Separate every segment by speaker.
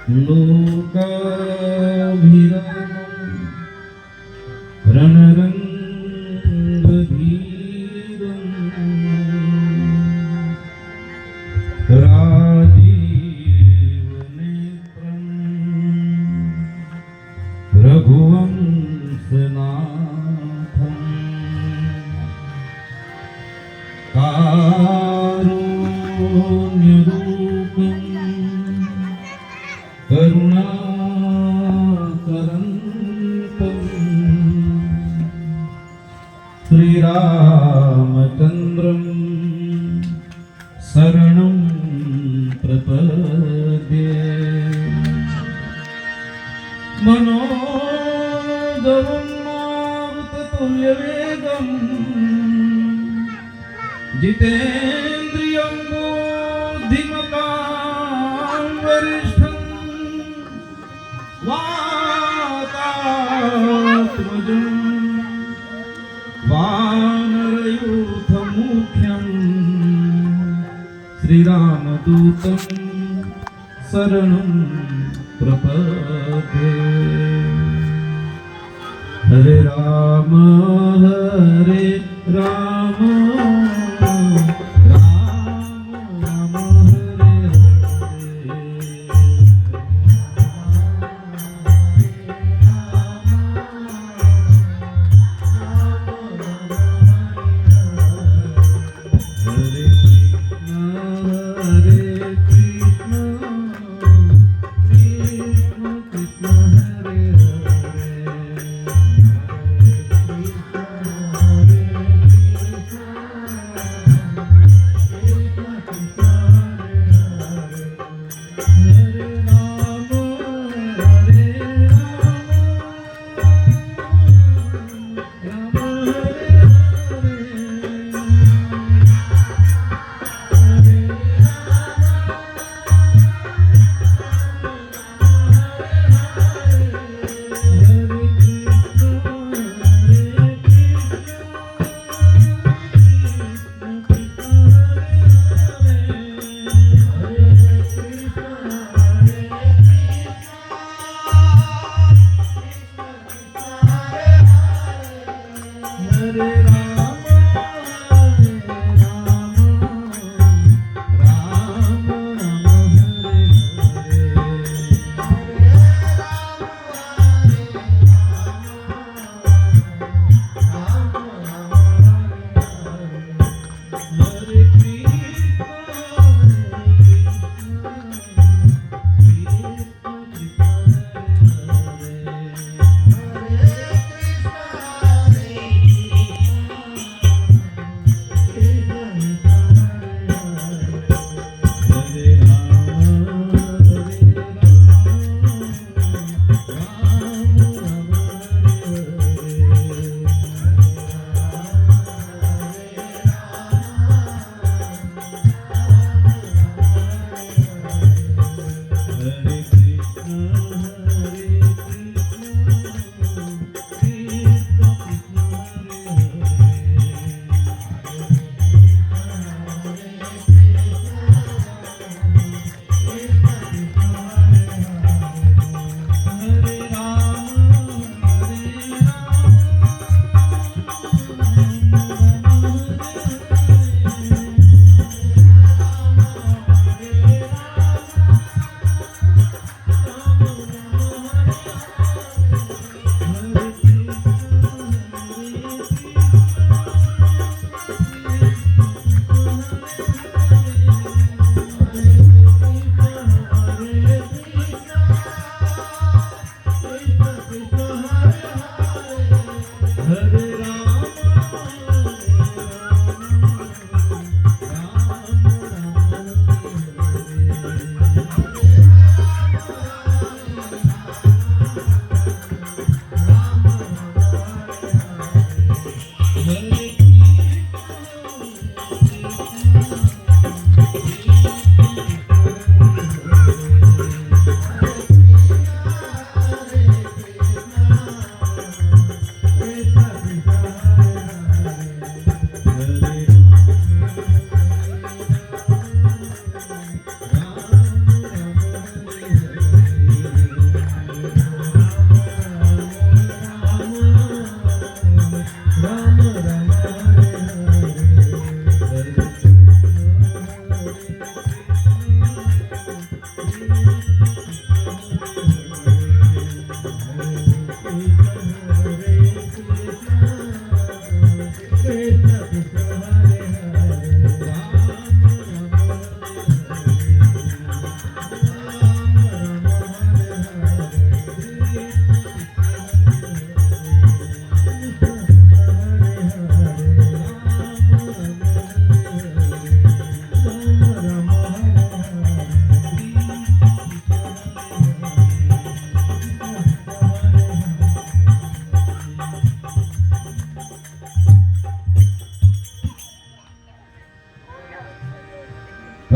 Speaker 1: लोकाभिरामं रणरङ्गधीरं राजीवनेत्रं रघुवंशनाथं कारुण्यरूपं करुणाकरन्तं श्रीरामचन्द्रं शरणं प्रपद्ये। मनोजवं मारुततुल्यवेगं जितेन्द्रियं बुद्धिमतां वरिष्ठं वातात्मजं वानरयूथमुख्यं श्रीरामदूतं शरणं प्रपद्ये। हरे राम हरे राम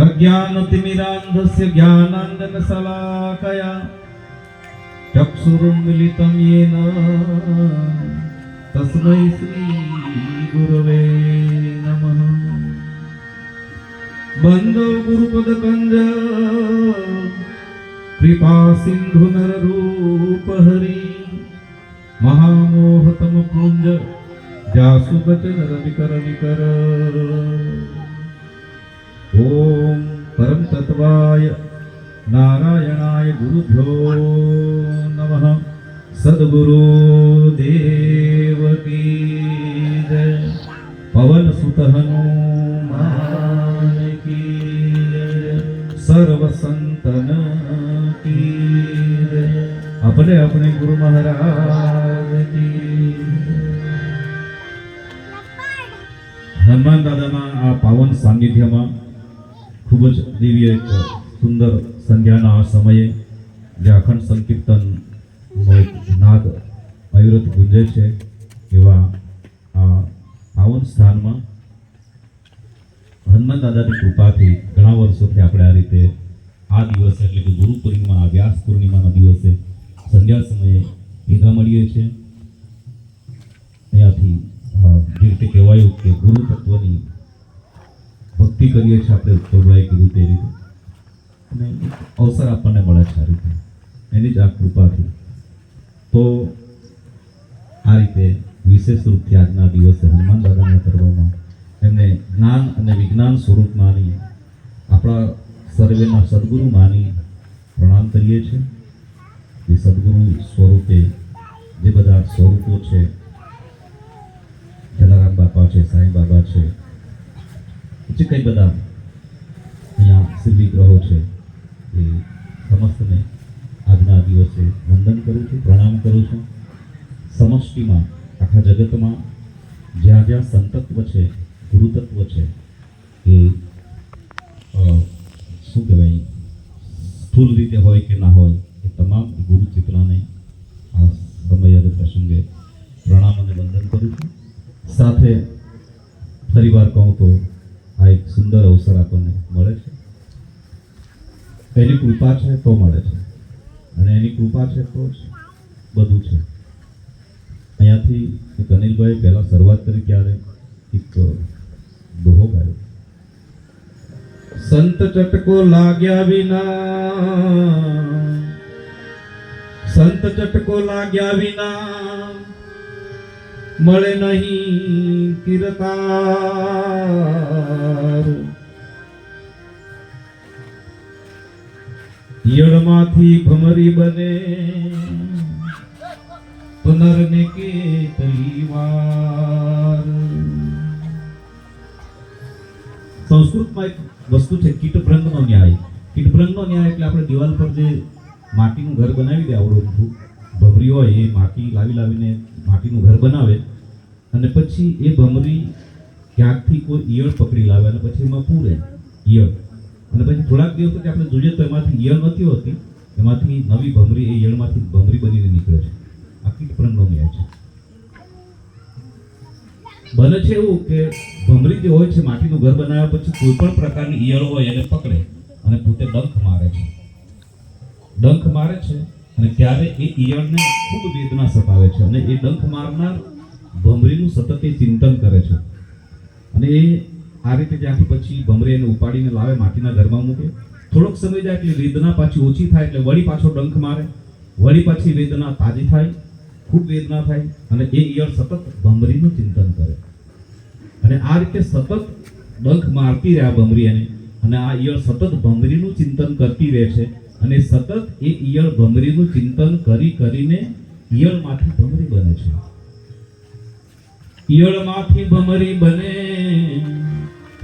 Speaker 1: अज्ञानतिमिरान्धस्य ज्ञानाञ्जनशलाकया चक्षुरुन्मिलितं येन तस्मै श्रीगुरवे नमः। बन्धो गुरुपदकञ्ज कृपा सिन्धु नररूप हरि महामोहतम पुंज जासु बचन रविकर विकर। ओम परम तत्वाय नारायणाय गुरुभ्यो नमः। सद्गुरु देव की जय। पवन सुत हनुमान की जय। सर्व संतन की जय। अपने अपने गुरु महाराज की। हनुमान दादाना आ पावन सानिध्यમાં ખૂબ જ દિવ્ય એક સુંદર સંધ્યાના આ સમયે જે અખંડ સંકીર્તનનો એક નાદ અવિરત ગુંજે છે એવા આ પાવન સ્થાનમાં હનુમાન દાદાની કૃપાથી ઘણા વર્ષોથી આપણે આ રીતે આ દિવસે એટલે કે ગુરુ પૂર્ણિમા વ્યાસ પૂર્ણિમાના દિવસે સંધ્યા સમયે ભેગા મળીએ છીએ। અહીંયાથી જે રીતે કહેવાયું કે ગુરુ તત્વની ભક્તિ કરીએ છીએ આપણે પ્રભુએ કીધું તે રીતે અને અવસર આપણને મળે છે આ રીતે એની જ આ કૃપાથી। તો આ રીતે વિશેષ રૂપથી આજના દિવસે હનુમાન દાદાના દરબારમાં એમને જ્ઞાન અને વિજ્ઞાન સ્વરૂપ માની આપણા સર્વેના સદગુરુ માની પ્રણામ કરીએ છીએ। એ સદગુરુ સ્વરૂપે જે બધા સ્વરૂપો છે, જલારામ બાપા છે, સાંઈ બાબા છે, જે કંઈ બધા અહીંયા શ્રી વિગ્રહો છે એ સમસ્તને આજના દિવસે વંદન કરું છું, પ્રણામ કરું છું। સમષ્ટિમાં આખા જગતમાં જ્યાં જ્યાં સંતત્વ છે, ગુરુતત્વ છે એ શું કહેવાય સ્થૂળ રીતે હોય કે ના હોય એ તમામ ગુરુ ચિત્રાને આ સમય અને પ્રસંગે પ્રણામ અને વંદન કરું છું। સાથે ફરીવાર કહું તો આ એક સુંદર અવસર આપણને મળે છે। એની કૃપા છે તો મળે છે અને એની કૃપા છે તો જ બધું છે। અહીંયાથી અનિલભાઈ પહેલાં શરૂઆત કરી ત્યારે એક દોહો ગાયો। સંત ચટકો લાગ્યા વિના, સંત ચટકો લાગ્યા વિના મળે નહીં કીર્તાર। યળમાંથી ભમરી બને તો નરને કેટલી વાર। સંસ્કૃતમાં એક વસ્તુ છે કીટભ્રંગનો ન્યાય। કીટભ્રંગનો ન્યાય એટલે આપણે દિવાલ પર જે માટીનું ઘર બનાવી દે આવડું ભમરી હોય એ માટી લાવીને માટીનું ઘર બનાવે અને પછી એ ભમરી ક્યાંકથી કોઈ ઈયળ પકડી લાવે અને પછી એમાં પૂરે ઈયળ અને પછી થોડાક દિવસ પછી આપણે જોઈએ તો એમાંથી ઈયળ નથી હોતી, એમાંથી નવી ભમરી એ ઈયળમાંથી ભમરી બનીને નીકળે છે। આ કીટભ્રંગનો ન્યાય છે। બને છે એવું કે ભમરી જે હોય છે માટીનું ઘર બનાવ્યા પછી કોઈ પણ પ્રકારની ઈયળ હોય એને પકડે અને પોતે ડંખ મારે છે, ડંખ મારે છે અને ત્યારે એ ઈયળને ખૂબ વેદના સતાવે છે અને એ ડંખ મારનાર ભમરીનું સતત એ ચિંતન કરે છે અને એ આ રીતે ત્યાંથી પછી ભમરી એને ઉપાડીને લાવે, માટીના ઘરમાં મૂકે। થોડોક સમય જાય એટલે વેદના પાછી ઓછી થાય એટલે વળી પાછો ડંખ મારે, વળી પાછી વેદના તાજી થાય, ખૂબ વેદના થાય અને એ ઈયળ સતત ભમરીનું ચિંતન કરે અને આ રીતે સતત ડંખ મારતી રહે આ ભમરી એને અને આ ઈયળ સતત ભમરીનું ચિંતન કરતી રહે છે અને સતત એ ઈયળ ભમરીનું ચિંતન કરીને ઈયળમાંથી ભમરી બને છે। ઈયળમાંથી ભમરી બને,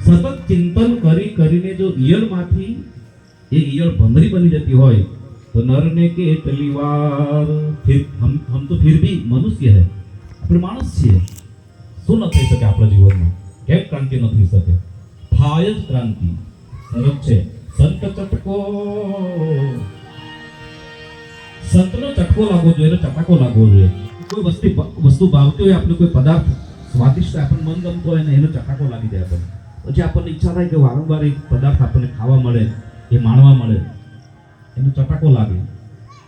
Speaker 1: સતત ચિંતન કરીને જો ઈયળમાંથી એ ઈયળ ભમરી બની જતી હોય तो नर ने કેટલી વાર फिर हम तो फिर भी मनुष्य है, આપણે માણસ છીએ। શું ન થઈ શકે આપણા જીવનમાં? કેમ ક્રાંતિ ન થઈ શકે? થાય જ ક્રાંતિ સરસ છે। સંત ચટકો, સંતનો ચટકો લાગવો જોઈએ, ચટાકો લાગવો જોઈએ। કોઈ વસ્તુ ભાવતી હોય, આપણે કોઈ પદાર્થ સ્વાદિષ્ટ આપણને મન ગમતો હોય ને એનો ચટાકો લાગી જાય આપણને, પછી આપણને ઈચ્છા થાય કે વારંવાર એક પદાર્થ આપણને ખાવા મળે, એ માણવા મળે, એનો ચટાકો લાગે.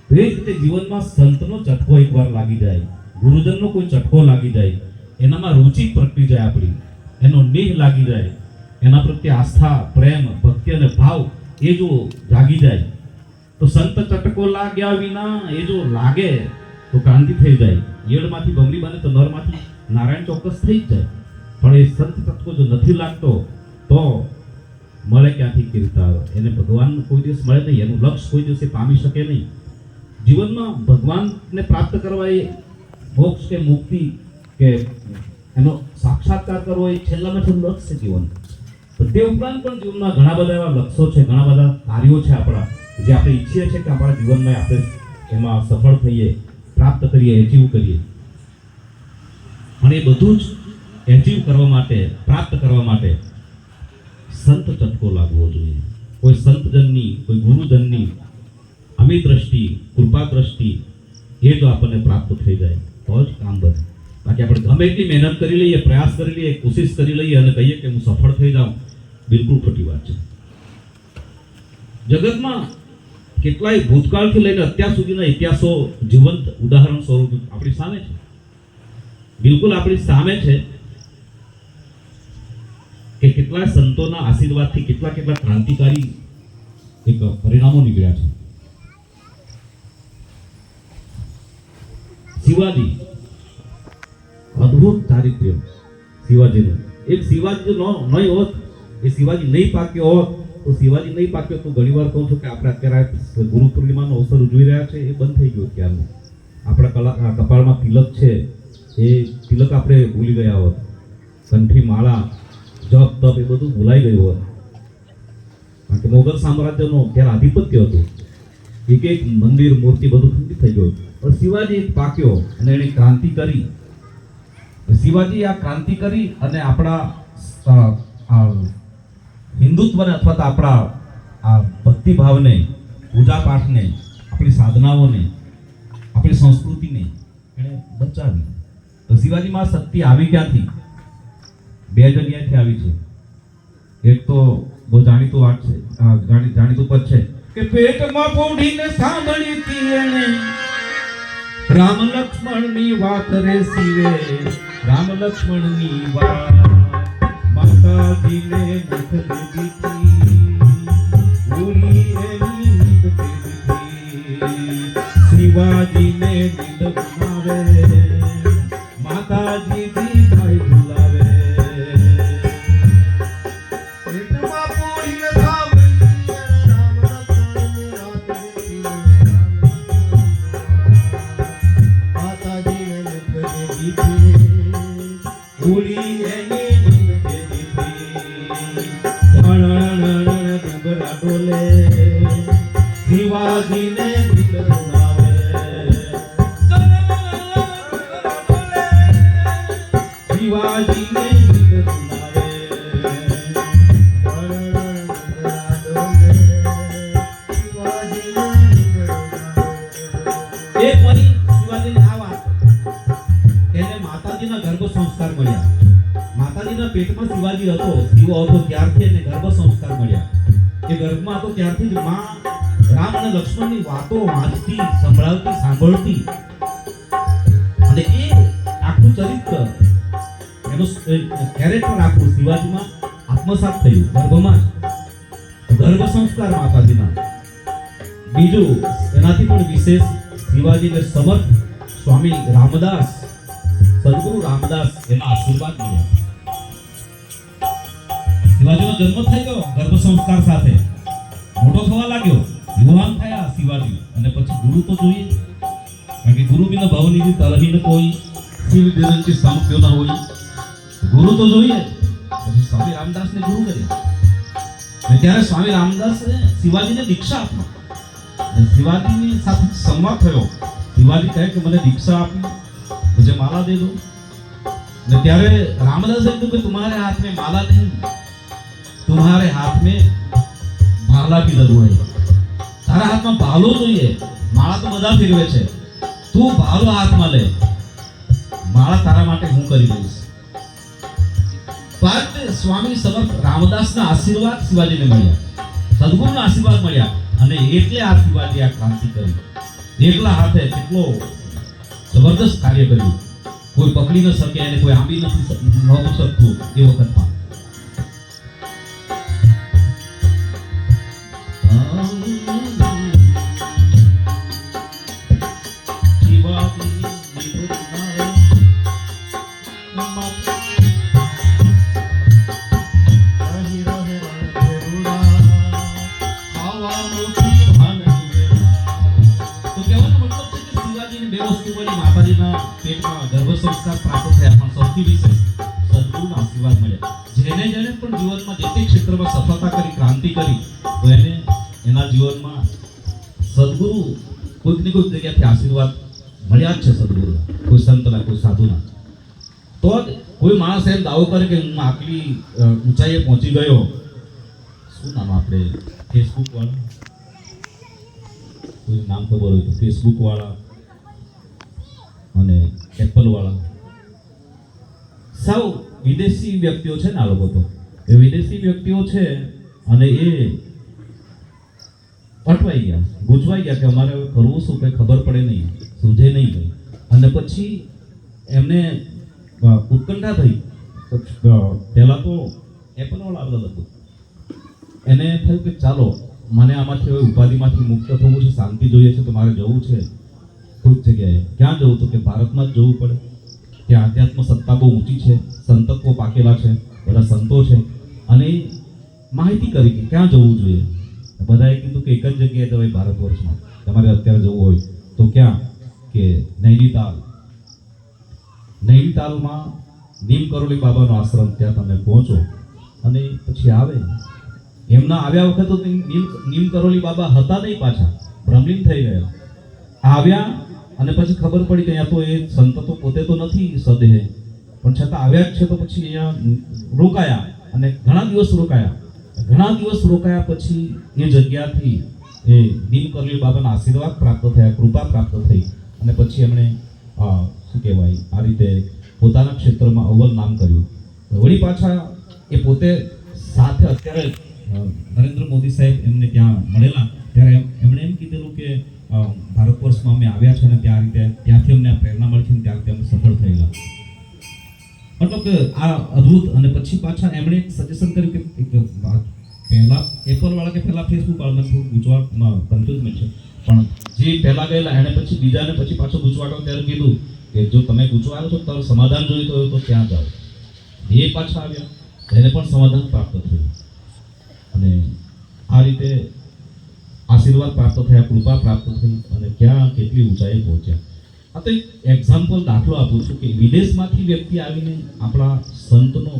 Speaker 1: તો એ જ રીતે જીવનમાં સંતનો ચટકો એકવાર લાગી જાય, ગુરુજનનો કોઈ ચટકો લાગી જાય, એનામાં રુચિ પ્રગટી જાય આપણી, એનો નેહ લાગી જાય, એના પ્રત્યે આસ્થા, પ્રેમ, ભક્તિ અને ભાવ એ જો જાગી જાય, તો સંત ચટકો લાગ્યા વિના એ જો લાગે તો ક્રાંતિ થઈ જાય. ઈયળમાંથી ભમરી બને તો નરમાંથી નારાયણ ચોક્કસ થઈ જ જાય. પણ એ સંત ચટકો જો નથી લાગતો તો મળે ક્યાંથી કીર્તાર? એને ભગવાન કોઈ દિવસ મળે નહીં, એનું લક્ષ્ય કોઈ દિવસે પામી શકે નહીં. જીવનમાં ભગવાનને પ્રાપ્ત કરવા એ મોક્ષ કે મુક્તિ કે એનો સાક્ષાત્કાર કરવો એ છેલ્લામાં છેલ્લું લક્ષ્ય છે જીવન. પણ તે ઉપરાંત પણ જીવનમાં ઘણા બધા એવા લક્ષ્યો છે, ઘણા બધા કાર્યો છે આપણા, જે આપણે ઈચ્છીએ છીએ કે આપણા જીવનમાં આપણે એમાં સફળ થઈએ, પ્રાપ્ત કરીએ, એચીવ કરીએ. અને એ બધું જ એચીવ કરવા માટે, પ્રાપ્ત કરવા માટે સંત ચટકો લાગવો જોઈએ. કોઈ સંતજનની, કોઈ ગુરુજનની અમી દ્રષ્ટિ, કૃપા દ્રષ્ટિ એ જો આપણને પ્રાપ્ત થઈ જાય તો જ કામ બને. બાકી આપણે ગમે એટલી મહેનત કરી લઈએ, પ્રયાસ કરી લઈએ, કોશિશ કરી લઈએ અને કહીએ કે હું સફળ થઈ જાઉં, બિલકુલ ખોટી વાત છે. જગતમાં કેટલાય ભૂતકાળથી લઈને અત્યાર સુધીના ઇતિહાસો જીવંત ઉદાહરણ સ્વરૂપ આપણી સામે છે, બિલકુલ આપણી સામે છે કે કેટલાય સંતોના આશીર્વાદથી કેટલા ક્રાંતિકારી એક પરિણામો નીકળ્યા છે. શિવાજી, અદ્ભુત ચારિત્ર્ય શિવાજીનું. એક શિવાજી જો નહીં હોત, એ શિવાજી નહીં પાક્યો હોત, તો શિવાજી નહીં પાક્યો તો ઘણીવાર કહું છું કે આપણે અત્યારે ગુરુ પૂર્ણિમાનો અવસર ઉજવી રહ્યા છે, એ બંધ થઈ ગયો ત્યારનું. આપણા કપાળમાં તિલક છે, એ તિલક આપણે ભૂલી ગયા હોત, કંઠી માળા, જપ તપ એ બધું ભૂલાઈ ગયું હોત. કારણ કે મોગલ સામ્રાજ્યનો ત્યારે આધિપત્ય હતું, એક એક મંદિર, મૂર્તિ બધું ખંડિત થઈ ગયું. પણ શિવાજી પાક્યો અને એણે ક્રાંતિ કરી. શિવાજી આ ક્રાંતિ કરી અને આપણા હિન્દુત્વને અથવા તો આપણા આ ભક્તિભાવને, પૂજા પાઠને, આપણી સાધનાઓને, આપણી સંસ્કૃતિને એણે બચાવી. તો શિવાજીમાં શક્તિ આવી ક્યાંથી? બે જગ્યાએથી આવી છે. એક તો બહુ જાણીતું વાત છે, જાણીતું પદ છે કે પેટમાં પોઢીને સાંભળી હતી એણે રામ લક્ષ્મણની વાત રે શિવે, રામ લક્ષ્મણની વાત માતાજીને મુખ દીધી, ઓલી એની નીંદ દીધી, શિવાજીને નીંદ ગુમાવે, માતાજી દીધાઈ ભૂલાવે. પેટમાં પોઢીને સાંભળી રામ લક્ષ્મણની વાત રે શિવે, માતાજીને મુખ દીધી, ઓલી એની નીંદ ડોલે, શિવાજીને નીંદ ગુમાવે, શિવાજીને નીંદ ગુમાવે. એક વળી શિવાજીની આ વાત, એને માતાજીના ગર્ભ સંસ્કાર મળ્યા. માતાજીના પેટમાં શિવાજી હતો, શિવો હતો ત્યારથી એને ગર્ભ સંસ્કાર મળ્યા. એ ગર્ભમાં હતો ત્યારથી જ માં રામ અને લક્ષ્મણની વાતો વાંચતી, સંભળાવતી, સાંભળતી અને એ આખું ચરિત્ર, એનું કેરેક્ટર આખું શિવાજીમાં આત્મસાત થયું ગર્ભમાં જ. ગર્ભ સંસ્કાર માતાજીના. બીજું એનાથી પણ વિશેષ શિવાજીને સમર્થ સ્વામી રામદાસ, સદગુરુ રામદાસ એના આશીર્વાદ મળ્યા. શિવાજીનો જન્મ થઈ ગયો ગર્ભ સંસ્કાર સાથે, મોટો થવા લાગ્યો, યુવાન થયા શિવાજી. અને પછી ગુરુ તો જોઈએ, કારણ કે ગુરુ બિના ભવનિધિ તરહી ન કોઈ, શિવ દિરંચી સમક્યો ન હોય. ગુરુ તો જોઈએ. પછી સ્વામી રામદાસને ગુરુ કર્યા. અને ત્યારે સ્વામી રામદાસે શિવાજીને દીક્ષા આપી. શિવાજીની સાથે સંવાદ થયો. શિવાજી કહે કે મને દીક્ષા આપી, मुझे माला दे दो. ने ત્યારે રામદાસે કીધું કે तुम्हारे हाथ में माला नहीं, तुम्हारे हाथ में भाला की जरूरत है. તારા હાથમાં ભાલો જોઈએ. માળા તો બધા ફેરવે છે, તું ભાલો હાથમાં લે, માળા તારા માટે હું કરી દઈશ. વાત સ્વામી સમર્થ રામદાસના આશીર્વાદ શિવાજીને મળ્યા, સદગુરુના આશીર્વાદ મળ્યા, અને એટલે આ શિવાજી આ ક્રાંતિ કરી. એકલા હાથે કેટલો જબરદસ્ત કાર્ય કર્યું. કોઈ પકડી ન શકે, એને કોઈ આંબી નહોતું શકતું એ વખતમાં. સંસ્કાર પ્રાપ્ત થયા, પણ સૌથી વિશેષ સદગુરુના આશીર્વાદ મળ્યા. જેને જેને પણ જીવનમાં જે તે ક્ષેત્રમાં સફળતા કરી, ક્રાંતિ કરી, તો એને એના જીવનમાં સદગુરુ કોઈક ને કોઈક જગ્યાથી આશીર્વાદ મળ્યા જ છે. સદગુરુના, કોઈ સંતના, કોઈ સાધુના. તો જ કોઈ માણસ એમ દાવો કરે કે હું આટલી ઊંચાઈએ પહોંચી ગયો. શું નામ આપણે ફેસબુક વાળા, કોઈ નામ ખબર હોય તો, ફેસબુક વાળા અને એપલ વાળા, સાવ વિદેશી વ્યક્તિઓ છે ને આ લોકો. તો એ વિદેશી વ્યક્તિઓ છે અને એ અટવાઈ ગયા, ગૂંચવાઈ ગયા કે અમારે કરવું શું, કંઈ ખબર પડે નહીં, સૂઝે નહીં કંઈ. અને પછી એમને ઉત્કંઠા થઈ. પહેલા તો એપલ વાળા આગળ હતું, એને થયું કે ચાલો મને આમાંથી હવે ઉપાધિમાંથી મુક્ત થવું છે, શાંતિ જોઈએ છે, તો મારે જવું છે કોઈક જગ્યાએ. ક્યાં જવું? તો કે ભારતમાં જ જવું પડે. ત્યાં આધ્યાત્મ સત્તા બહુ ઊંચી છે, સંતત્વો પાકેલા છે, બધા સંતો છે. અને માહિતી કરી કે ક્યાં જવું જોઈએ. બધાએ કીધું કે એક જ જગ્યાએ જવાય ભારત વર્ષમાં, તમારે અત્યારે જવું હોય તો. ક્યાં? કે નૈનીતાલ. નૈનીતાલમાં નીમ કરોલી બાબાનો આશ્રમ, ત્યાં તમે પહોંચો. અને પછી આવે એમના આવ્યા વખત તો નીમ કરોલી બાબા હતા નહીં, પાછા ભ્રમલીન થઈ ગયા. આવ્યા અને પછી ખબર પડી કે અહીંયા તો એ સંત તો પોતે તો નથી સદેહ, પણ છતાં આવ્યા જ છે. તો પછી અહીંયા રોકાયા અને ઘણા દિવસ રોકાયા. ઘણા દિવસ રોકાયા પછી એ જગ્યાથી એ નીમ કરોલી બાબાના આશીર્વાદ પ્રાપ્ત થયા, કૃપા પ્રાપ્ત થઈ. અને પછી એમણે શું કહેવાય, આ રીતે પોતાના ક્ષેત્રમાં અવ્વલ નામ કર્યું. વળી પાછા એ પોતે સાથે અત્યારે નરેન્દ્ર મોદી સાહેબ એમને ત્યાં મળેલા, ત્યારે એમણે એમ કીધેલું કે ભારત વર્ષમાં અમે આવ્યા છે અને ત્યાં રીતે ત્યાંથી અમને પ્રેરણા મળી છે અને ત્યારથી અમે સફળ થયેલા. મતલબ કે આ અદ્ભુત. અને પછી પાછા એમણે એક સજેશન કર્યું કે પહેલા એપલ વાળા કે પહેલા ફેસબુક વાળા, મને થોડું ગૂંચવાટમાં કન્ફ્યુઝમેન્ટ છે, પણ જે પહેલા ગયેલા એણે પછી બીજાને પછી પાછો ગૂંચવાટો ત્યારે કીધું કે જો તમે ગૂંચવાયો છો તો સમાધાન જોઈતું હોય તો ત્યાં જાઓ. એ પાછા આવ્યા, એને પણ સમાધાન પ્રાપ્ત થયું. અને આ રીતે આશીર્વાદ પ્રાપ્ત થયા, કૃપા પ્રાપ્ત થઈ, અને ક્યાં કેટલી ઊંચાઈએ પહોંચ્યા. આ તો એક એક્ઝામ્પલ, દાખલો આપું છું કે વિદેશમાંથી વ્યક્તિ આવીને આપણા સંતનો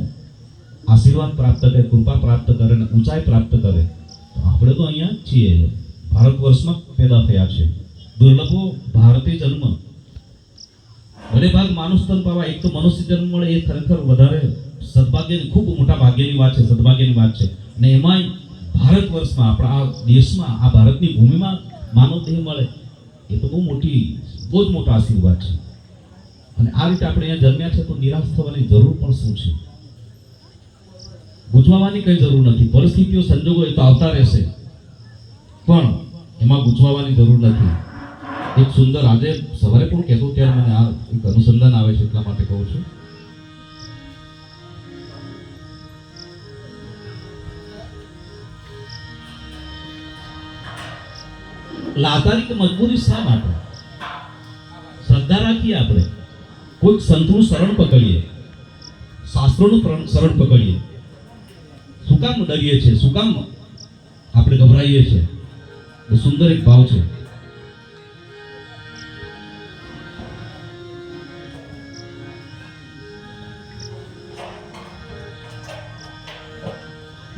Speaker 1: આશીર્વાદ પ્રાપ્ત કરે, કૃપા પ્રાપ્ત કરે અને ઊંચાઈ પ્રાપ્ત કરે. તો આપણે તો અહીંયા જ છીએ, ભારત વર્ષમાં પેદા થયા છે. દુર્લભો ભારતીય જન્મ. ભલે ભાગ માનુષ તન પાવા, એક તો મનુષ્ય જન્મ મળે એ ખરેખર વધારે સદભાગ્યની, ખૂબ મોટા ભાગ્યની વાત છે, સદભાગ્યની વાત છે. અને એમાંય ભારત વર્ષમાં, આપણા આ દેશમાં, આ ભારતની ભૂમિમાં માનવ દેહ મળે એ તો બહુ જ મોટો આશીર્વાદ છે. અને આ રીતે આપણે અહીંયા જન્મ્યા છે તો નિરાશ થવાની જરૂર પણ શું છે? ગૂંચવાવાની કઈ જરૂર નથી. પરિસ્થિતિઓ, સંજોગો એ તો આવતા રહેશે, પણ એમાં ગૂંચવાવાની જરૂર નથી. એક સુંદર, આજે સવારે પણ કહેતો ત્યારે મને આ એક અનુસંધાન આવે છે, એટલા માટે કહું છું. લાચારી કે મજબૂરી શા માટે? શ્રદ્ધા રાખીએ આપણે, કોઈક સંતનું શરણ પકડીએ, શાસ્ત્રોનું શરણ પકડીએ. શું કામ ડરીએ છીએ? શું કામ આપણે ગભરાઈએ છીએ? બહુ સુંદર એક ભાવ છે.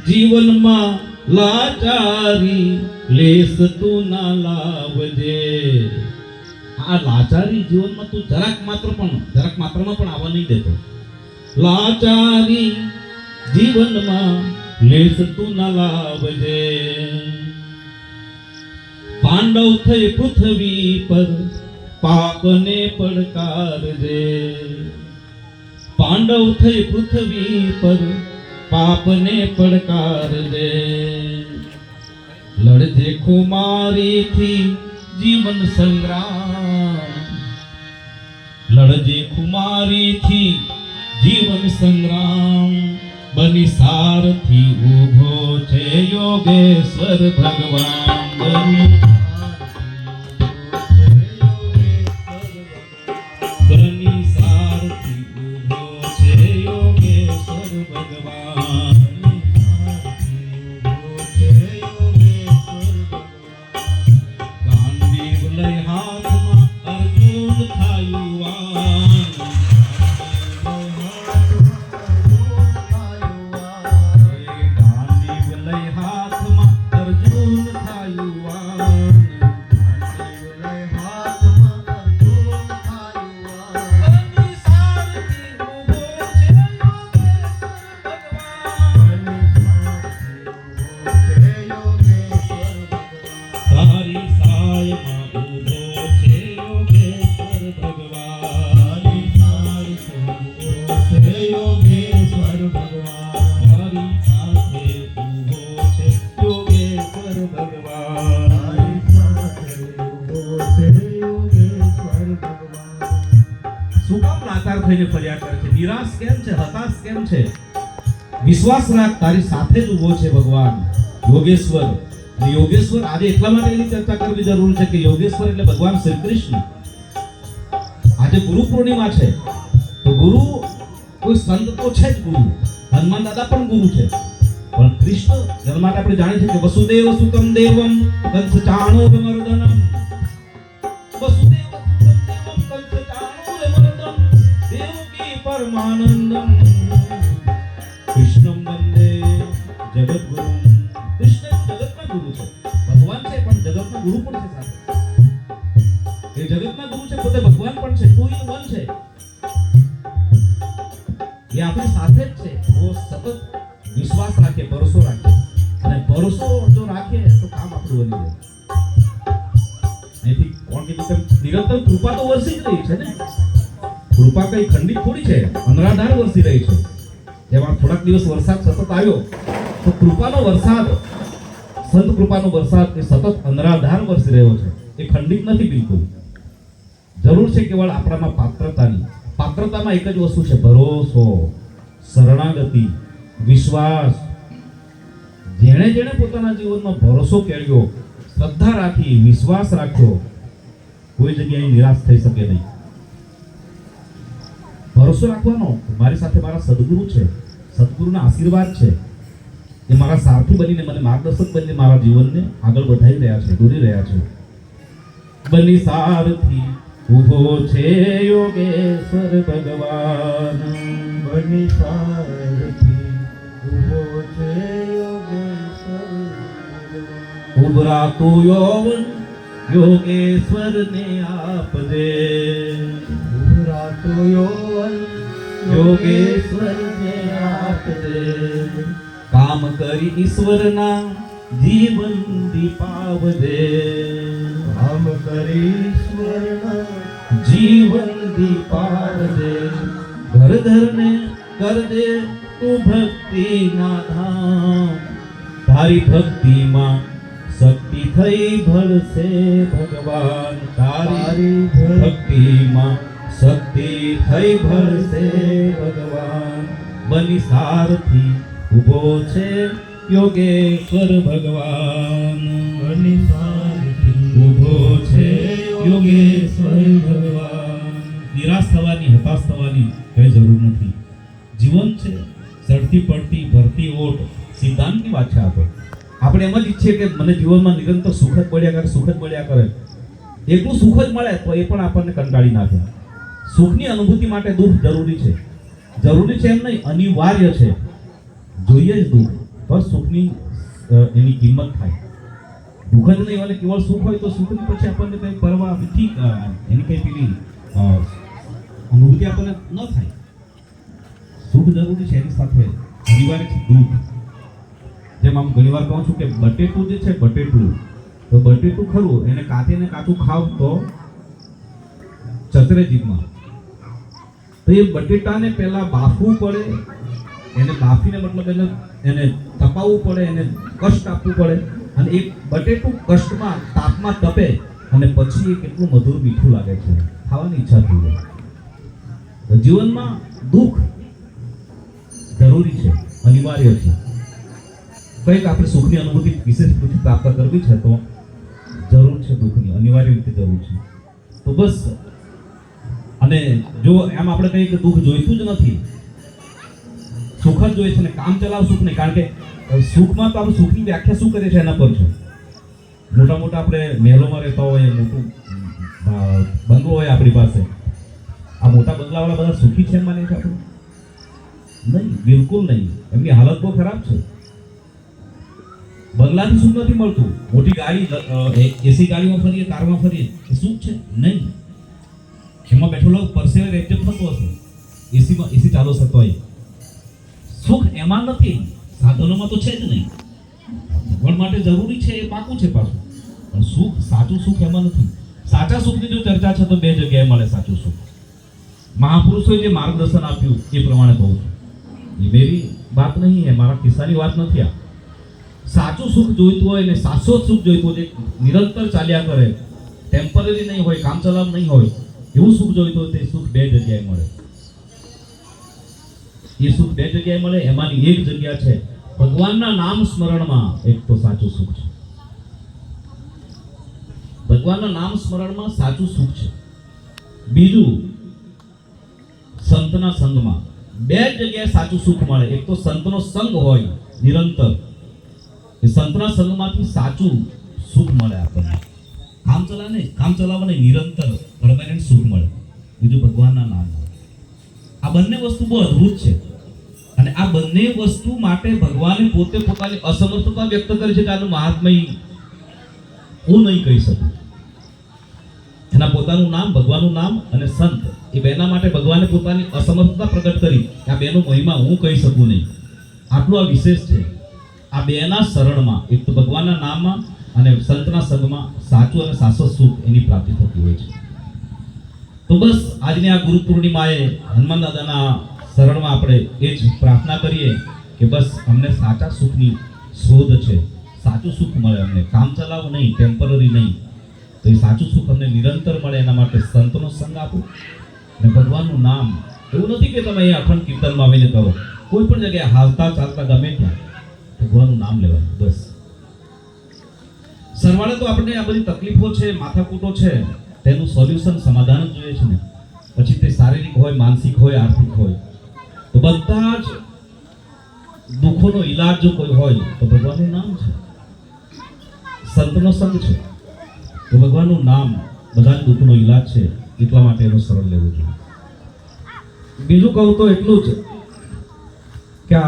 Speaker 1: જીવનમાં લાચારી લેસ તું ના લાવજે. આ લાચારી જીવનમાં તું જરાક માત્રમાં પણ આવવા નહીં દેતો. લાચારી જીવનમાં લેસ તું ના લાવજે. પાંડવ થઈ પૃથ્વી પર પાપને પડકારજે. પાંડવ થઈ પૃથ્વી પર પાપને પડકાર દે. લડજે ખુમારીથી જીવન સંગ્રામ, લડજે ખુમારીથી જીવન સંગ્રામ. બની સારથી ઊભો છે યોગેશ્વર ભગવાન. બની સારથી ઊભો છે યોગેશ્વર ભગવાન. ગાંડીવ લઈ હાથમાં અર્જુન થાયુવાન. ફરિયાદ કરે છે, નિરાશ કેમ છે, હતાશ કેમ છે? વિશ્વાસ રાખ, તારી સાથે જ ઊભો છે ભગવાન યોગેશ્વર. અને યોગેશ્વર આજે એટલા માટે એની ચર્ચા કરવી જરૂર છે કે યોગેશ્વર એટલે ભગવાન શ્રી કૃષ્ણ. આજે ગુરુ પૂર્ણિમા છે, તો ગુરુ કોઈ સંત તો છે જ ગુરુ. હનુમાન દાદા પણ ગુરુ છે, પણ કૃષ્ણ જેના માટે આપણે જાણીએ છીએ કે વસુદેવ સુતમ દેવમ કંસ ચાણો મર્દનમ. વસુદેવ પરમાનંદમ કૃષ્ણમ વંદે જગતગુરુ. કૃષ્ણ જગતના ગુરુ છે, ભગવાન છે પણ જગતના ગુરુ પણ છે સાથે. એ જગતના ગુરુ છે, પોતે ભગવાન પણ છે, ટુ ઇન વન છે. એ આપણી સાથે જ છે. તો સતત વિશ્વાસ રાખે, ભરોસો રાખે, અને ભરોસો જો રાખે તો કામ આપણું બની જાય. અહીંથી કોણ કીધું કે નિરંતર કૃપા તો વરસી જ રહી છે ને. કૃપા કઈ ખંડિત થોડી છે, અનરાધાર વરસી રહી છે. જેમાં થોડાક દિવસ વરસાદ સતત આવ્યો, તો કૃપાનો વરસાદ, સંત કૃપાનો વરસાદ એ સતત અનરાધાર વરસી રહ્યો છે. એ ખંડિત નથી બિલકુલ. જરૂર છે કેવળ આપણામાં પાત્રતાની. પાત્રતામાં એક જ વસ્તુ છે, ભરોસો, શરણાગતિ, વિશ્વાસ. જેણે જેણે પોતાના જીવનમાં ભરોસો કેળવ્યો, શ્રદ્ધા રાખી, વિશ્વાસ રાખ્યો, કોઈ જગ્યાએ નિરાશ થઈ શકે નહીં. ભરોસો રાખવાનો, મારી સાથે મારા સદગુરુ છે, સદગુરુના આશીર્વાદ છે. એ મારા સારથી બનીને મને માર્ગદર્શક બનીને મારા જીવનને આગળ વધારી રહ્યા છે, દોરી રહ્યા છે. બની સારથી ઊભો છે યોગેશ્વર ભગવાન. બની સારથી ઊભો છે યોગેશ્વર. ઉભરાતું યૌવન યોગેશ્વરને આપજે. ઉભરાતું યૌવન યોગેશ્વરને આપજે. કામ કરી ઈશ્વરના જીવન દીપાવજે. કામ કરી ઈશ્વરના જીવન દીપાવજે. ઘર ઘરને કરજે તું ભક્તિના ધામ. તારી ભક્તિમાં શક્તિ થઈ ભળશે ભગવાન. તારી ભક્તિમાં શક્તિ થઈ ભળશે ભગવાન. બની સારથી ઊભો છે યોગેશ્વર ભગવાન. બની સારથી ઊભો છે યોગેશ્વર ભગવાન. નિરાશ થવાની, હતાશ થવાની કઈ જરૂર નથી. જીવન છે ચડતી પડતી ભરતી ઓટ, સિદ્ધાંતની વાત છે. આપણે એમ જ ઈચ્છીએ કે મને જીવનમાં નિરંતર સુખ જ મળ્યા કરે, સુખ જ મળ્યા કરે. એટલું સુખ જ મળે તો એ પણ આપણને કંટાળી નાખે. સુખની અનુભૂતિ માટે દુઃખ જરૂરી છે. જરૂરી છે એમ નહીં, અનિવાર્ય છે. જોઈએ જ દુઃખ તો સુખની એની કિંમત થાય. દુઃખ જ નહીં અને કેવળ સુખ હોય તો સુખની પછી આપણને કંઈ પરવા ઠીક, એની કંઈ પેલી અનુભૂતિ આપણને ન થાય. સુખ જરૂરી છે, એની સાથે અનિવાર્ય છે દુઃખ. જેમ આમ ઘણી વાર કહું છું કે બટેટું જે છે, બટેટું તો બટેટું ખરું, એને કાચે ને કાચું ખાવ તો ચતરે જીભમાં. તો એ બટેટાને પહેલા બાફવું પડે, એને બાફીને મતલબ એને તપાવવું પડે, એને કષ્ટ આપવું પડે, અને એક બટેટું કષ્ટમાં તાપમાં તપે અને પછી એ કેટલું મધુર મીઠું લાગે છે, ખાવાની ઈચ્છા થઈ જાય. તો જીવનમાં દુઃખ જરૂરી છે, અનિવાર્ય છે. કંઈક આપણે સુખની અનુભૂતિ વિશેષ રીતે પ્રાપ્ત કરવી છે તો જરૂર છે દુઃખની, અનિવાર્ય રીતે જરૂર છે. તો બસ, અને જો એમ આપણે કહીએ કે દુઃખ જોઈતું જ નથી, સુખ જ જોઈએ છે ને કામ ચલાવ સુખ નહીં. કારણ કે સુખમાં તો આપણે સુખની વ્યાખ્યા શું કરીએ છીએ એના પર છે. મોટા મોટા આપણે મહેલોમાં રહેતા હોય, મોટું બંગલો હોય આપણી પાસે, આ મોટા બંગલાવાળા બધા સુખી છે એમ માનીએ છીએ આપણે? નહીં, બિલકુલ નહીં. એમની હાલત બહુ ખરાબ છે. બંગલાથી સુખ નથી મળતું. મોટી ગાડી, એસી ગાડીમાં ફરીએ, કારમાં ફરીએ, એ સુખ છે નહીં. એમાં બેઠેલો પરસેવે રેપચેપ થતો હશે, એસી ચાલુ થતો હોય. સુખ એમાં નથી, સાધનોમાં તો છે જ નહીં. ભગવાન માટે જરૂરી છે એ પાકું છે પાછું, પણ સુખ, સાચું સુખ એમાં નથી. સાચા સુખની જો ચર્ચા છે તો બે જગ્યાએ મળે સાચું સુખ. મહાપુરુષોએ જે માર્ગદર્શન આપ્યું એ પ્રમાણે કહું છું. એ મેરી વાત નહીં, એ મારા કિસ્સાની વાત નથી. આ સાચું સુખ જોઈતું હોય ને શાશ્વત સુખ જોઈતું હોય, નિરંતર ચાલ્યા કરે, ટેમ્પરરી નહીં હોય, કામ ચલાવ નહીં હોય, એવું સુખ જોઈતું હોય તે સુખ બે જગ્યાએ મળે. એ સુખ બે જગ્યાએ મળે. એમાંની એક જગ્યા છે ભગવાનના નામ સ્મરણમાં. એક તો સાચું સુખ છે, ભગવાનના નામ સ્મરણમાં સાચું સુખ છે. બીજું સંતના સંગમાં. બે જગ્યાએ સાચું સુખ મળે. એક તો સંતનો સંગ હોય નિરંતર, એ સંતના સંગમાંથી સાચું સુખ મળે આપણને. કામ ચલાવવાને નિરંતર પરમાનન્ટ સુખ મળે. બીજું ભગવાનના નામ. આ બંને વસ્તુ બહુ અદ્ભુત છે, અને આ બંને વસ્તુ માટે ભગવાને પોતે પોતાની અસમર્થતા વ્યક્ત કરી છે કે આનું મહાત્મય હું નહીં કહી શકું. એના પોતાનું નામ, ભગવાનનું નામ અને સંત, એ બેના માટે ભગવાને પોતાની અસમર્થતા પ્રગટ કરી કે આ બેનો મહિમા હું કહી શકું નહીં. આટલું આ વિશેષ છે. આ બેના શરણમાં, એક તો ભગવાનના નામમાં અને સંતના સંગમાં સાચું અને શાશ્વત સુખ એની પ્રાપ્તિ થતી હોય છે. તો બસ આજની આ ગુરુ પૂર્ણિમાએ હનુમાન દાદાના શરણમાં આપણે એ જ પ્રાર્થના કરીએ કે બસ અમને સાચા સુખની શોધ છે, સાચું સુખ મળે અમને, કામ ચલાવ નહીં, ટેમ્પરરી નહીં. તો એ સાચું સુખ અમને નિરંતર મળે એના માટે સંતનો સંગ આપો અને ભગવાનનું નામ. એવું નથી કે તમે અહીંયા અખંડ કીર્તનમાં આવીને કરો, કોઈ પણ જગ્યાએ હાલતા ચાલતા ગમે ત્યાં ભગવાનનું નામ લેવાનું. બસ સરવાળે તો આપણે આ બધી તકલીફો છે, માથાકૂટો છે, તેનું સોલ્યુશન, સમાધાન જ જોઈએ છે ને. પછી તે શારીરિક હોય, માનસિક હોય, આર્થિક હોય, તો બધા જ દુઃખોનો ઈલાજ જો કોઈ હોય તો ભગવાનનું નામ છે, સંતનો સંગ છે. તો ભગવાનનું નામ બધા જ દુઃખનો ઈલાજ છે. એટલા માટે એનું સરળ લેવું જોઈએ. બીજું કહું તો એટલું જ કે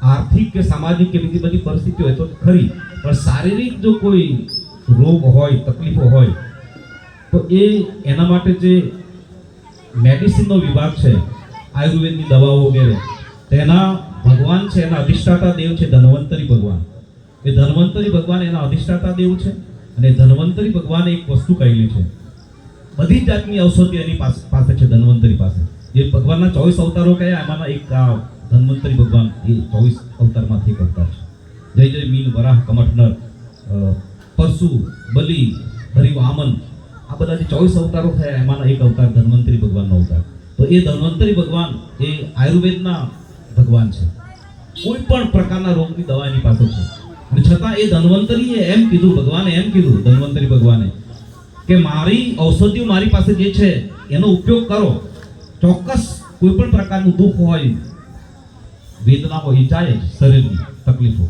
Speaker 1: આર્થિક કે સામાજિક કે બીજી બધી પરિસ્થિતિ હોય તો ખરી, પણ શારીરિક જો કોઈ રોગ હોય, તકલીફો હોય, તો એના માટે જે મેડિસિનનો વિભાગ છે, આયુર્વેદની દવાઓ વગેરે, તેના ભગવાન છે, એના અધિષ્ઠાતા દેવ છે ધન્વંતરી ભગવાન. એ ધન્વંતરી ભગવાન એના અધિષ્ઠાતા દેવ છે. અને ધન્વંતરી ભગવાને એક વસ્તુ કહેલી છે, બધી જાતની ઔષધિ એની પાસે છે, ધન્વંતરી પાસે. જે ભગવાનના 24 અવતારો કયા, એમાંના એક આ ધન્વંતરી ભગવાન એ 24 અવતારમાંથી એક અવતાર છે. જય જય મીન વરાહ કમઠનર, પરશુ, બલિ, હરિ, વામન, આ બધા જે 24 અવતારો થયા એમાંના એક અવતાર ધન્વંતરી ભગવાનનો અવતાર. તો એ ધન્વંતરી ભગવાન એ આયુર્વેદના ભગવાન છે. કોઈ પણ પ્રકારના રોગની દવા એની પાસે છે. અને છતાં એ ધન્વંતરીએ એમ કીધું, ભગવાને એમ કીધું, ધન્વંતરી ભગવાને, કે મારી ઔષધિઓ મારી પાસે જે છે એનો ઉપયોગ કરો. ચોક્કસ કોઈ પણ પ્રકારનું દુઃખ હોય, વેદના હોય, એ જાય શરીરની તકલીફો,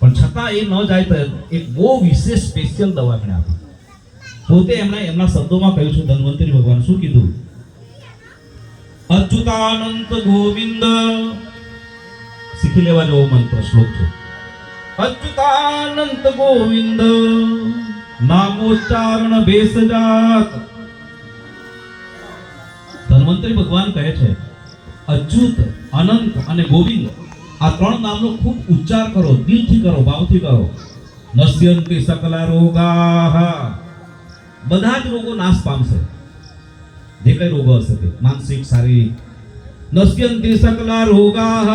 Speaker 1: પણ છતાં એ ન જાય તો એક બહુ વિશેષ સ્પેશિયલ દવા એમણે આપી. પોતે એમના શબ્દોમાં કહ્યું છે ધન્વંતરી ભગવાન શું કીધું? અચ્યુતાનંત ગોવિંદ, શીખી લેવા જેવો મંત્ર શ્લોક છે. અચ્યુતાનંત ગોવિંદ નામોચ્ચારણ ભેષજાત. ધન્વંતરી ભગવાન કહે છે અચ્યુત, અનંત અને ગોવિંદ, આ ત્રણ નામનો ખૂબ ઉચ્ચાર કરો, દિલથી કરો, ભાવથી કરો. નશ્યંતિ સકલા રોગાઃ, બધા જ રોગો નાશ પામશે. જે કઈ રોગો હશે તે, માનસિક, શારીરિક, નશ્યંતિ સકલા રોગાઃ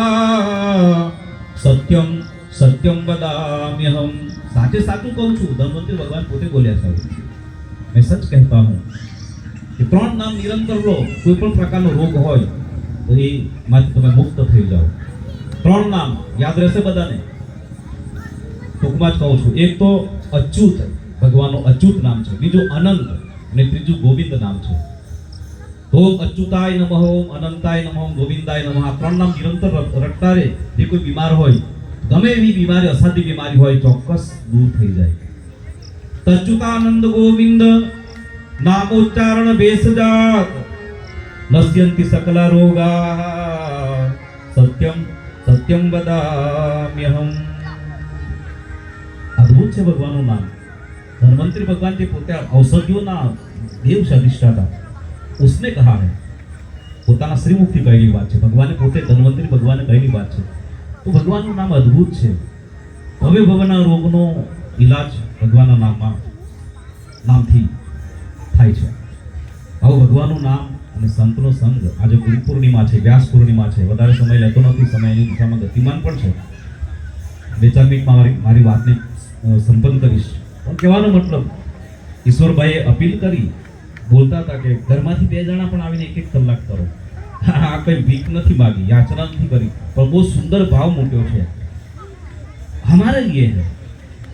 Speaker 1: સત્યમ સત્યમ વદામ્યહમ. સાચે સાચું કહું છું, ધન્વંતરી ભગવાન પોતે બોલ્યા છે. मैं सच कहता हूँ कि 3 नाम निरंतर लो, कोई पण प्रकारનો રોગ હોય તો એ માંથી તમે મુક્ત થઈ જાઓ. 3 નામ યાદ રહેશે બધાને. ટૂંકમાં જ કહું છું. એક તો અચ્યુત, ભગવાનનું અચ્યુત નામ છે. બીજું અનંત અને ત્રીજું ગોવિંદ નામ છે. ઓમ અચ્યુતાય નમઃ, ઓમ અનંતાય નમઃ, ઓમ ગોવિંદાય નમઃ. આ 3 નામ નિરંતર રટતા રહે. જે કોઈ બીમાર હોય, ગમે એવી બીમારી, અસાધ્ય બીમારી હોય, ચોક્કસ દૂર થઈ જાય. तच्युतानंद गोविंद नामोच्चारण भेषजात नश्यन्ति सकला रोगाः सत्यम सत्यम वदाम्यहम. अद्भुत છે ભગવાનનું નામ. ધન્વંતરી ભગવાન જે પોતે ઔષધિઓના દેવ છે, અધિષ્ઠાતા, उसने कहा है. પોતાના શ્રીમુખથી કહેલી વાત છે. ભગવાને પોતે ધન્વંતરી ભગવાને કહેલી વાત છે. તો ભગવાનનું નામ અદ્ભુત છે. હવે ભવના રોગનો ઈલાજ ભગવાનના નામથી થાય છે. આવો ભગવાનનું નામ અને સંતનો સંગ. આજે ગુરુ પૂર્ણિમા છે, વ્યાસ પૂર્ણિમા છે. વધારે સમય લેતો નથી, સમયની દિશામાં ગતિમાન પણ છે. 2-4 મિનિટમાં મારી વાતને સંપન્ન કરીશ. પણ કહેવાનો મતલબ, ઈશ્વરભાઈએ અપીલ કરી, બોલતા હતા કે ઘરમાંથી 2 જણા પણ આવીને 1-1 કલાક કરો. આ કંઈ ભીખ નથી માગી, યાચના નથી કરી, પણ બહુ સુંદર ભાવ મૂક્યો છે. હમારે લીએ છે,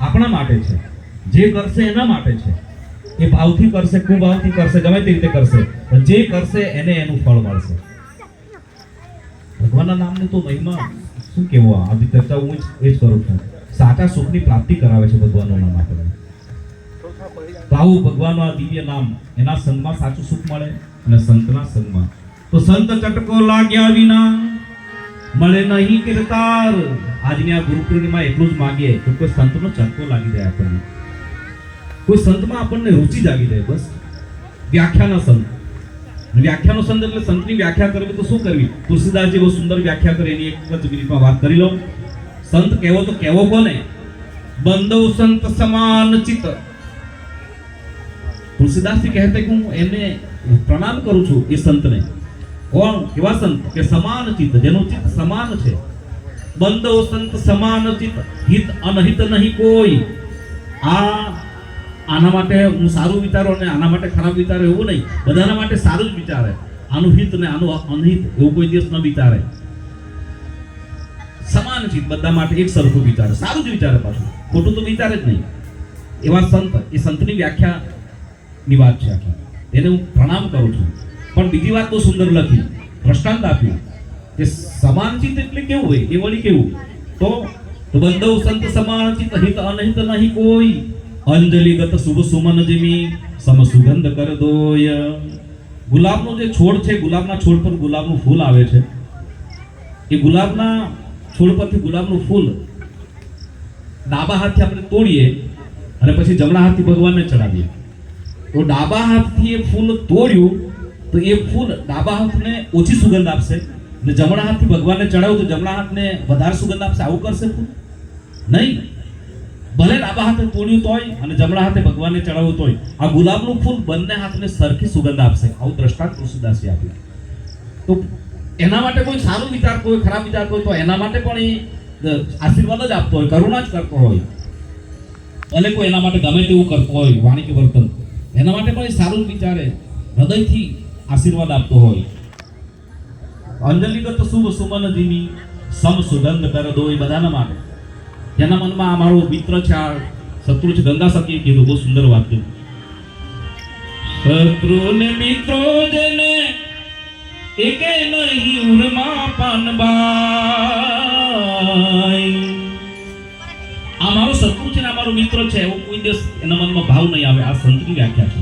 Speaker 1: આપણા માટે છે. જે કરશે એના માટે છે. એ ભાવથી કરશે, કુભાવથી કરશે, ગમે તે રીતે કરશે, પણ જે કરશે એને એનું ફળ મળશે. ભગવાનના નામની તો મહિમા શું કેવો. આવી ચર્ચા હું એ જ કરું છું. સાચા સુખની પ્રાપ્તિ કરાવે છે ભગવાનનું નામ આપણને. તો આવું ભગવાનનું આ દિવ્ય નામ, એના સંગમાં સાચું સુખ મળે અને સંતના સંગમાં. તો સંત ચટકો લાગ્યા વિના મળે નહીં કીર્તાર. આજની આ ગુરુ પૂર્ણિમા એટલું જ માગીએ કે કોઈ સંતનો ચટકો લાગી જાય આપણને, કોઈ સંતમાં આપણને રુચિ જાગી જાય. બસ વ્યાખ્યાના સંત. વ્યાખ્યાનો સંત એટલે સંતની વ્યાખ્યા કરવી તો શું કરવી? તુલસીદાસજી બહુ સુંદર વ્યાખ્યા કરી, એની એક જ મિનિટમાં વાત કરી લો. સંત કેવો તો કેવો કોને? બંધો સંત સમાન ચિત્ત. તુલસીદાસજી કહેતે કે હું એને પ્રણામ કરું છું એ સંતને. કોણ? કેવા સંત? કે સમાન ચિત્ત, જેનું ચિત્ત સમાન છે. બંધો સંત સમાન ચિત્ત, હિત અનહિત નહીં કોઈ. આના માટે હું સારું વિચારો અને આના માટે ખરાબ વિચારો એવું નહીં. બધાના માટે સારું જ વિચારે. આનું હિત ને આનું અનહિત એવું કોઈ દિવસ ન વિચારે. સમાન ચિત્ત, બધા માટે એક સરખું વિચારે, સારું જ વિચારે, પાછું ખોટું તો વિચારે જ નહીં. એવા સંત, એ સંતની વ્યાખ્યાની વાત છે આખી. એને હું પ્રણામ કરું છું. પણ બીજી વાત બહુ સુંદર લખી, દ્રષ્ટાંત આપ્યું કે સમાન ચિત્ત એટલે કેવું હોય, એ વળી કેવું? તો બંધો સંત સમાન ચિત્ત, હિત અનહિત નહીં કોઈ. અંજલિગત શુભ સુમન જીમી સમ સુગંધ કર દોય. ગુલાબનો જે છોડ છે, ગુલાબના છોડ પર ગુલાબનું ફૂલ આવે છે. એ ગુલાબના છોડ પરથી ગુલાબનું ફૂલ ડાબા હાથથી આપણે તોડીએ અને પછી જમણા હાથથી ભગવાનને ચડાવીએ. તો ડાબા હાથથી એ ફૂલ તોડ્યું તો એ ફૂલ ડાબા હાથને ઓછી સુગંધ આપશે, અને જમણા હાથથી ભગવાનને ચડાવ્યું તો જમણા હાથને વધારે સુગંધ આપશે. આવું કરશે ફૂલ? નહીં. ભલે ડાબા હાથે તોડ્યું તોય અને જમણા હાથે ભગવાનને ચડાવ્યું તોય આ ગુલાબનું ફૂલ બંને હાથને સરખી સુગંધ આપશે. આવું દ્રષ્ટાંત તુલસીદાસે આપ્યું. તો એના માટે કોઈ સારું વિચારતો હોય, ખરાબ વિચારતો હોય, તો એના માટે પણ એ આશીર્વાદ જ આપતો હોય, કરુણા જ કરતો હોય. ભલે કોઈ એના માટે ગમે તેવું કરતો હોય, વાણી કે વર્તન, એના માટે પણ એ સારું જ વિચારે, હૃદયથી આશીર્વાદ આપતો હોય. અંજલિગત શુભ સુમન જીની સમ સુગંધ કર દો. એ બધાના માટે, જેના મનમાં આ મારો મિત્ર છે, આ શત્રુ છે, ગંગા સખીએ કીધું, બહુ સુંદર વાત કીધું. શત્રુ ને મિત્રો જેને એકે નહીં ઉરમાં પાનબાઈ. આ મારો શત્રુ છે ને આ મારો મિત્ર છે, એવો કોઈ દિવસ એના મનમાં ભાવ નહીં આવે. આ સંતની વ્યાખ્યા છે.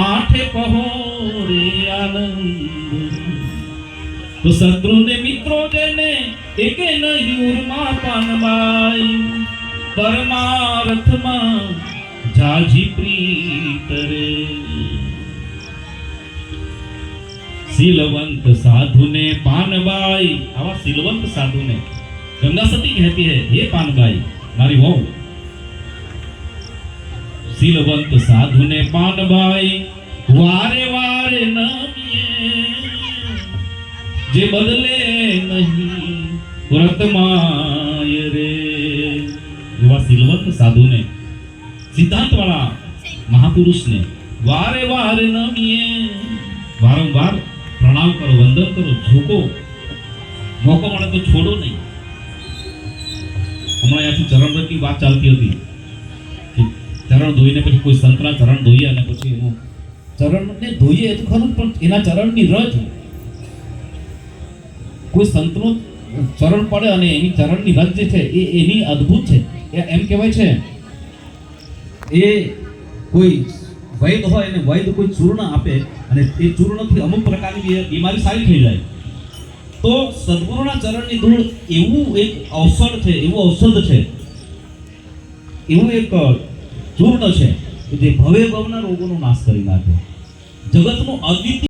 Speaker 1: આઠે પહોરે આનંદ. તો શત્રુ ને મિત્રો જેને એકે નહીં ઉરમાં પાનબાઈ. પરમાર્થમાં જાજી પ્રીત રે. सिलवंत साधु ने पानबाई. आवा सिलवंत साधु ने गंगा सती कहती है, हे पानबाई मारी वहू. सिलवंत साधु ने पानबाई वारे वारे न किए. જે બદલે નહીં વ્રતમાય રે. એવા સિલવંત સાધુને, સિદ્ધાંત વાળા મહાપુરુષને વારે વારે નમીએ, વારંવાર પ્રણામ કરો, વંદન કરો, ઝૂકો. મોકો મળે તો છોડો નહીં. હમણાં અહીંયાથી ચરણની વાત ચાલતી હતી કે ચરણ ધોઈને પછી કોઈ સંતના ચરણ ધોઈએ અને પછી એનું ચરણને ધોઈએ એ તો ખરું, પણ એના ચરણની રજ, કોઈ સંતનું ચરણ પડે અને એની ચરણની રજ જે છે એ એની અદ્ભુત છે. એમ કહેવાય છે એ કોઈ વૈદ હોય અને વૈદ કોઈ ચૂર્ણ આપે અને એ ચૂર્ણથી અમુક પ્રકારની બીમારી સારી થઈ જાય. તો સદગુરુના ચરણની ધૂળ એવું એક ઔષધ છે, એવું ઔષધ છે, એવું એક ચૂર્ણ છે કે જે ભવે ભવના રોગોનો નાશ કરી નાખે. જગતનું અદ્વિતીય